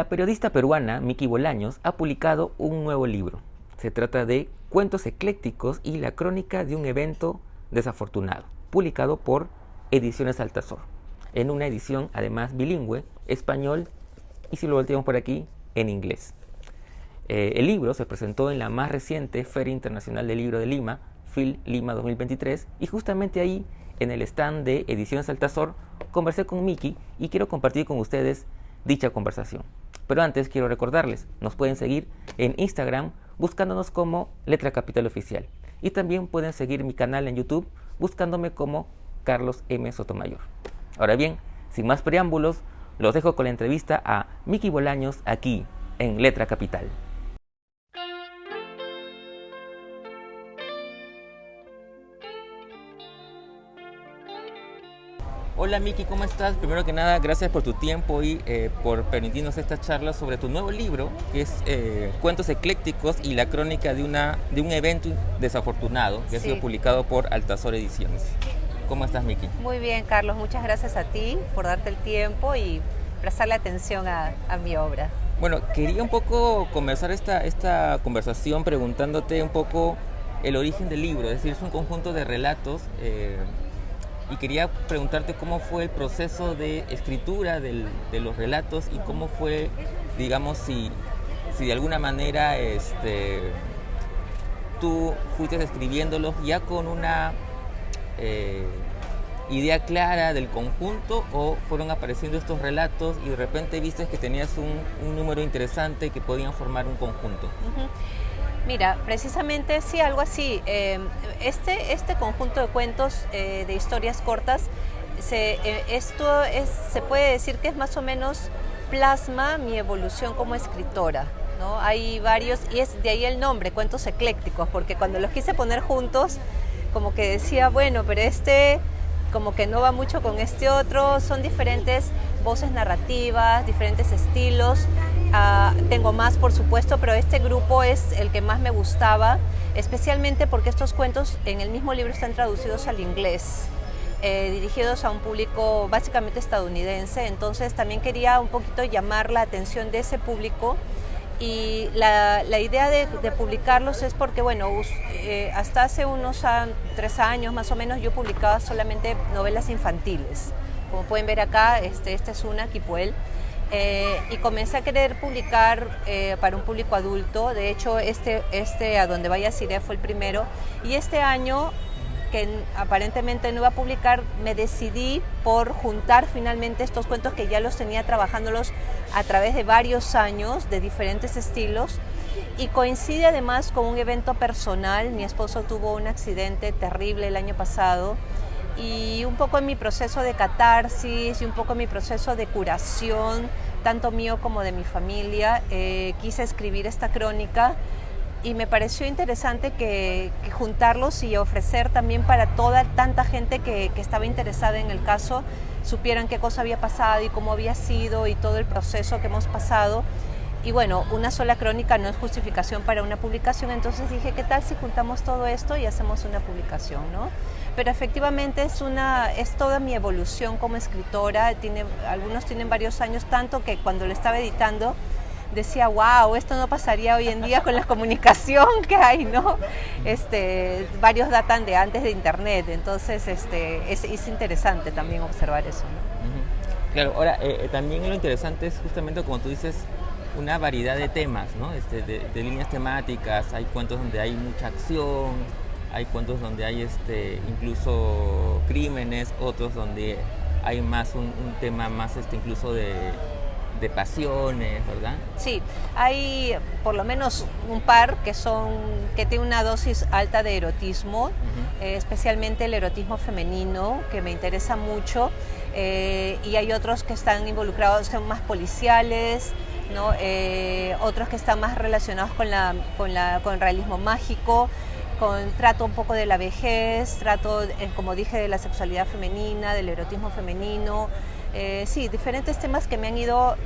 La periodista peruana Miki Bolaños ha publicado un nuevo libro. Se trata de Cuentos eclécticos y la crónica de un evento desafortunado, publicado por Ediciones Altazor, en una edición además bilingüe, español y, si lo volteamos por aquí, en inglés. El libro se presentó en la más reciente Feria Internacional del Libro de Lima, FIL Lima 2023, y justamente ahí, en el stand de Ediciones Altazor, conversé con Miki y quiero compartir con ustedes dicha conversación. Pero antes quiero recordarles, nos pueden seguir en Instagram buscándonos como Letra Capital Oficial, y también pueden seguir mi canal en YouTube buscándome como Carlos M. Sotomayor. Ahora bien, sin más preámbulos, los dejo con la entrevista a Miki Bolaños aquí en Letra Capital. Hola Miki, ¿cómo estás? Primero que nada, gracias por tu tiempo y por permitirnos esta charla sobre tu nuevo libro, que es Cuentos eclécticos y la crónica de un evento desafortunado, que ha sido publicado por Altazor Ediciones. ¿Cómo estás, Miki? Muy bien, Carlos. Muchas gracias a ti por darte el tiempo y prestarle atención a mi obra. Bueno, quería un poco comenzar esta conversación preguntándote un poco el origen del libro, es decir, es un conjunto de relatos y quería preguntarte cómo fue el proceso de escritura de los relatos y cómo fue, digamos, si de alguna manera tú fuiste escribiéndolos ya con una idea clara del conjunto, o fueron apareciendo estos relatos y de repente viste que tenías un número interesante que podían formar un conjunto. Mira, precisamente sí, algo así. Este conjunto de cuentos, de historias cortas, se puede decir que es más o menos plasma mi evolución como escritora, ¿no? Hay varios, y es de ahí el nombre, Cuentos Eclécticos, porque cuando los quise poner juntos, como que decía, bueno, pero como que no va mucho con este otro, son diferentes voces narrativas, diferentes estilos. Tengo más, por supuesto, pero este grupo es el que más me gustaba, especialmente porque estos cuentos en el mismo libro están traducidos al inglés, dirigidos a un público básicamente estadounidense. Entonces también quería un poquito llamar la atención de ese público, y la idea de publicarlos es porque, bueno, hasta hace unos 3 años más o menos yo publicaba solamente novelas infantiles. Como pueden ver acá, esta es una, Kipuel. Y comencé a querer publicar para un público adulto. De hecho, A Donde Vayas Iré fue el primero. Y este año, que aparentemente no iba a publicar, me decidí por juntar finalmente estos cuentos que ya los tenía trabajándolos a través de varios años, de diferentes estilos. Y coincide además con un evento personal. Mi esposo tuvo un accidente terrible el año pasado. Y un poco en mi proceso de catarsis y un poco en mi proceso de curación, tanto mío como de mi familia, quise escribir esta crónica, y me pareció interesante que juntarlos y ofrecer también para tanta gente que estaba interesada en el caso, supieran qué cosa había pasado y cómo había sido y todo el proceso que hemos pasado. Y bueno, una sola crónica no es justificación para una publicación, entonces dije, ¿qué tal si juntamos todo esto y hacemos una publicación, ¿no? Pero efectivamente es toda mi evolución como escritora. Algunos tienen varios años, tanto que cuando lo estaba editando decía, wow, esto no pasaría hoy en día con la comunicación que hay, ¿no? Varios datan de antes de internet, entonces es interesante también observar eso, ¿no? Claro, ahora también lo interesante es justamente, como tú dices, una variedad de temas, ¿no? De líneas temáticas. Hay cuentos donde hay mucha acción, hay cuentos donde hay incluso crímenes, otros donde hay más un tema más incluso de pasiones, ¿verdad? Sí, hay por lo menos un par que tienen una dosis alta de erotismo, especialmente el erotismo femenino, que me interesa mucho, y hay otros que están involucrados, son más policiales, ¿no? Otros que están más relacionados con el realismo mágico, trato un poco de la vejez, trato, como dije, de la sexualidad femenina, del erotismo femenino. Sí, diferentes temas que han ido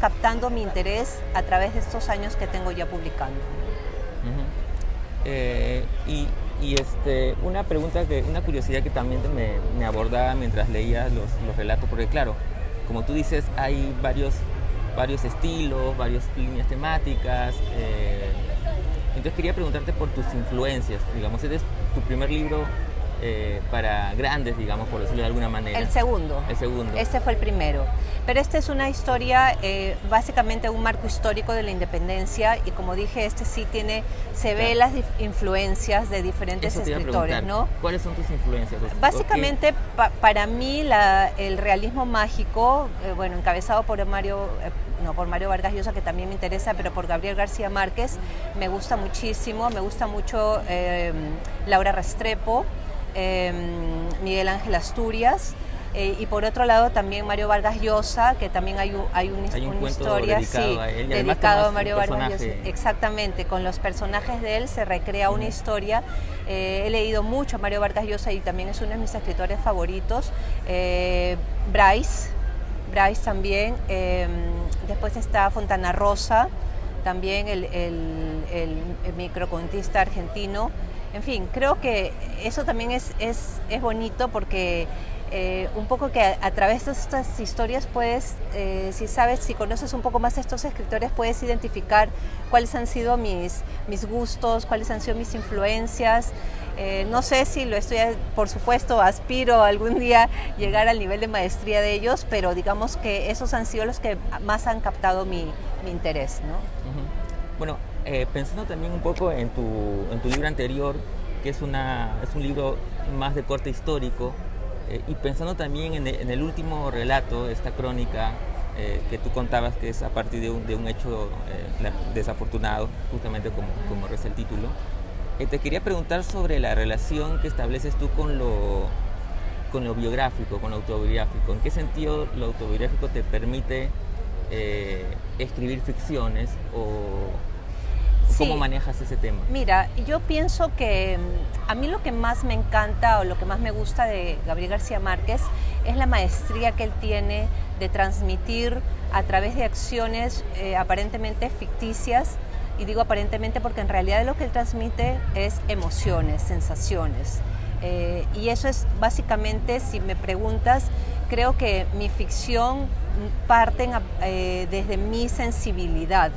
captando mi interés a través de estos años que tengo ya publicando. Una pregunta, una curiosidad que también me abordaba mientras leía los relatos, porque claro, como tú dices, hay varios varios estilos, varias líneas temáticas. Entonces quería preguntarte por tus influencias, digamos, este es tu primer libro para grandes, digamos, por decirlo de alguna manera. El segundo. El segundo. Este fue el primero. Pero esta es una historia, básicamente un marco histórico de la independencia, y como dije, este sí se ve las influencias de diferentes escritores, ¿no? ¿Cuáles son tus influencias? Básicamente, para mí, el realismo mágico, bueno, encabezado por Mario Vargas Llosa, que también me interesa, pero por Gabriel García Márquez, me gusta muchísimo. Me gusta mucho Laura Restrepo, Miguel Ángel Asturias, y por otro lado también Mario Vargas Llosa, que también hay una historia dedicado a él, dedicado a Mario Vargas Llosa. Exactamente, con los personajes de él se recrea una historia. He leído mucho a Mario Vargas Llosa y también es uno de mis escritores favoritos. Bryce también, después está Fontana Rosa, también el microcontista argentino. En fin, creo que eso también es bonito porque un poco que a través de estas historias puedes, si conoces un poco más a estos escritores, puedes identificar cuáles han sido mis gustos, cuáles han sido mis influencias. No sé si por supuesto, aspiro algún día llegar al nivel de maestría de ellos, pero digamos que esos han sido los que más han captado mi interés, ¿no? Bueno, pensando también un poco en tu libro anterior, que es un libro más de corte histórico, y pensando también en el último relato, esta crónica que tú contabas, que es a partir de un hecho desafortunado, justamente como reza el título, te quería preguntar sobre la relación que estableces tú con lo biográfico, con lo autobiográfico. ¿En qué sentido lo autobiográfico te permite escribir ficciones o cómo manejas ese tema? Mira, yo pienso que a mí lo que más me encanta o lo que más me gusta de Gabriel García Márquez es la maestría que él tiene de transmitir a través de acciones aparentemente ficticias, y digo aparentemente porque en realidad lo que él transmite es emociones, sensaciones. Y eso es básicamente, si me preguntas, creo que mi ficción parten desde mi sensibilidad.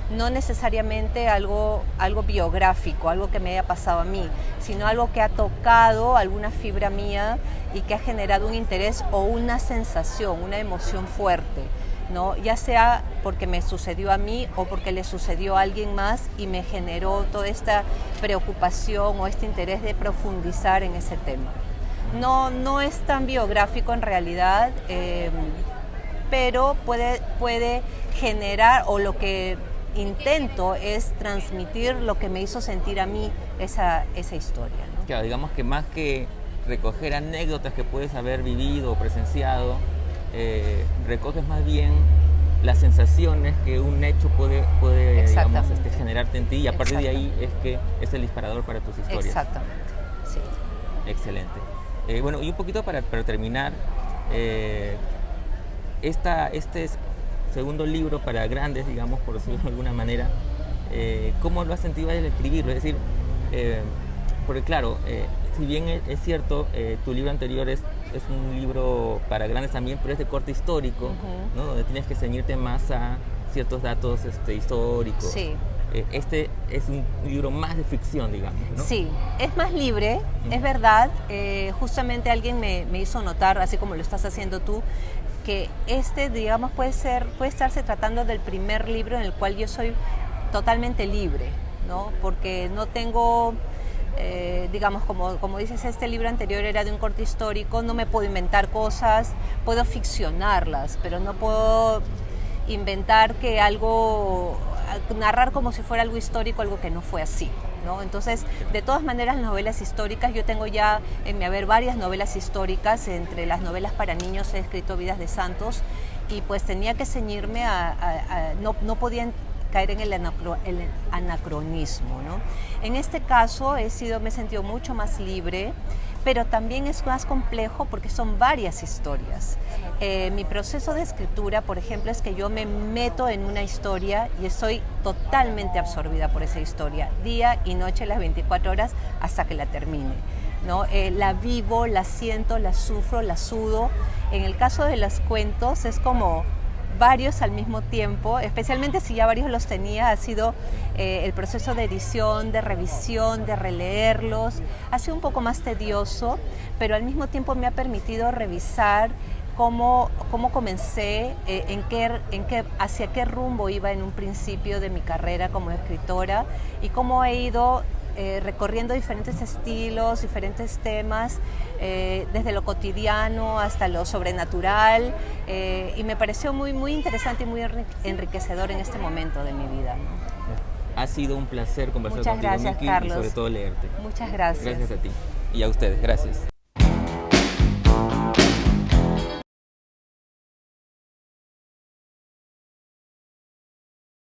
No necesariamente algo biográfico, algo que me haya pasado a mí, sino algo que ha tocado alguna fibra mía y que ha generado un interés o una sensación, una emoción fuerte, ¿no? Ya sea porque me sucedió a mí o porque le sucedió a alguien más y me generó toda esta preocupación o este interés de profundizar en ese tema. No es tan biográfico en realidad, pero puede generar, o lo que intento es transmitir lo que me hizo sentir a mí esa historia, ¿no? Claro, digamos que más que recoger anécdotas que puedes haber vivido o presenciado, recoges más bien las sensaciones que un hecho puede digamos, generarte en ti, y a partir de ahí es que es el disparador para tus historias. Exactamente, sí. Excelente. Bueno, y un poquito para terminar, este es segundo libro para grandes, digamos, por decirlo de alguna manera. ¿Cómo lo has sentido al escribirlo? Es decir, porque claro, si bien es cierto, tu libro anterior es un libro para grandes también, pero es de corte histórico, ¿no? Donde tienes que ceñirte más a ciertos datos históricos. Sí. Este es un libro más de ficción, digamos, ¿no? Sí, es más libre, es verdad. Justamente alguien me hizo notar, así como lo estás haciendo tú, que digamos, puede estarse tratando del primer libro en el cual yo soy totalmente libre, ¿no? Porque no tengo, digamos, como dices, este libro anterior era de un corte histórico, no me puedo inventar cosas, puedo ficcionarlas, pero no puedo inventar narrar como si fuera algo histórico, algo que no fue así, ¿no? Entonces, de todas maneras, las novelas históricas, yo tengo ya en mi haber varias novelas históricas. Entre las novelas para niños he escrito Vidas de Santos, y pues tenía que ceñirme no podía caer en el anacronismo, ¿no? En este caso me he sentido mucho más libre, pero también es más complejo porque son varias historias. Mi proceso de escritura, por ejemplo, es que yo me meto en una historia y estoy totalmente absorbida por esa historia, día y noche, las 24 horas, hasta que la termine, ¿no? La vivo, la siento, la sufro, la sudo. En el caso de los cuentos es como varios al mismo tiempo, especialmente si ya varios los tenía, ha sido el proceso de edición, de revisión, de releerlos, ha sido un poco más tedioso, pero al mismo tiempo me ha permitido revisar cómo comencé, hacia qué rumbo iba en un principio de mi carrera como escritora y cómo he ido recorriendo diferentes estilos, diferentes temas, desde lo cotidiano hasta lo sobrenatural, y me pareció muy, muy interesante y muy enriquecedor en este momento de mi vida, ¿no? Ha sido un placer conversar Muchas contigo, gracias, Miki, Carlos. y sobre todo leerte. Muchas gracias. Gracias a ti y a ustedes, gracias.